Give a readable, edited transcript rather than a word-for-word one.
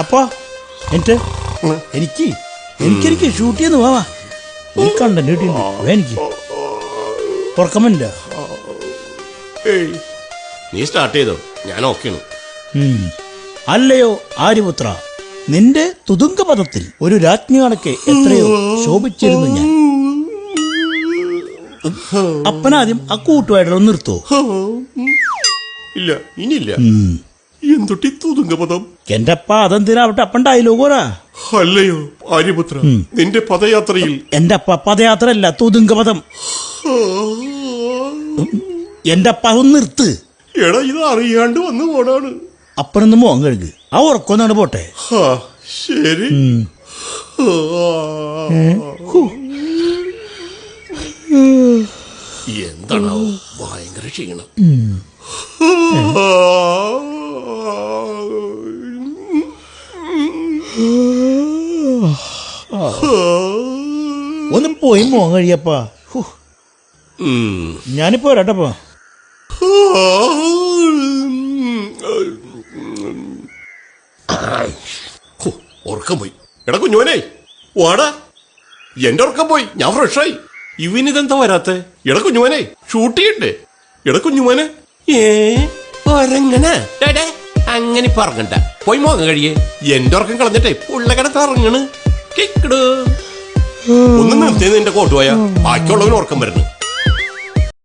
അപ്പാ എനിക്ക് ഷൂട്ട് ചെയ്യുന്നു വാ ഒരു കണ്ടന്റ് കിട്ടിയിട്ടുണ്ട് എനിക്ക് തുറക്കമില്ല. നീ സ്റ്റാർട്ട് ചെയ്തോ, ഞാൻ ഓക്കെയാണ്. അല്ലയോ ആര്യപുത്ര, നിന്റെ തുതുങ്കപദത്തിൽ ഒരു രാജ്ഞി കണക്കെ എത്രയോ ശോഭിച്ചിരുന്നു ഞാൻ. അപ്പനാദ്യം ആ കൂട്ടുവായിട്ടൊന്ന് നിർത്തോ? ഇല്ല, ഇനിയില്ല. എന്തൊട്ടി തുതുങ്കപദം? എന്റെ അപ്പ അതെന്തിനാവട്ടെ, അപ്പൻ ഡയലോഗോറാ. അല്ലയോ ആര്യപുത്ര, നിന്റെ പദയാത്രയിൽ. എന്റെ അപ്പ പദയാത്ര അല്ല, തുതുങ്കപദം. എന്റെ അപ്പ അതൊന്ന് നിർത്ത്. എടാ, ഇത് അറിയാണ്ട് വന്നു പോടാണ്. അപ്പനൊന്ന് മോൻ കഴുകു, ആ ഉറക്കൊന്നാണ് പോട്ടെ. ശരി. എന്താണോ ഭയങ്കര ക്ഷീണം. ഒന്ന് പോയി മോൻ കഴിയപ്പാ. ഞാനിപ്പോ വരാട്ടപ്പാ. ഉറക്കം പോയി. എടാ കുഞ്ഞുവനെ വാടാ, എന്റെ ഉറക്കം പോയി, ഞാൻ ഫ്രഷായി. ഇവനിതെന്താ വരാത്തെ? എടാ കുഞ്ഞുവനെ ഷൂട്ട് ചെയ്യണ്ടേ? എടാ കുഞ്ഞുവനെ ഒരങ്ങനെ അങ്ങനെ പറഞ്ഞണ്ട, പോയി മോങ്ങ കഴിയേ. എന്റെ ഉറക്കം കളഞ്ഞിട്ടേ പുള്ളകടത്ത് ഇറങ്ങണ്. ഒന്ന് നിർത്തിയത് നിന്റെ കോട്ട് പോയാ ബാക്കിയുള്ളവന് ഉറക്കം വരുന്നു.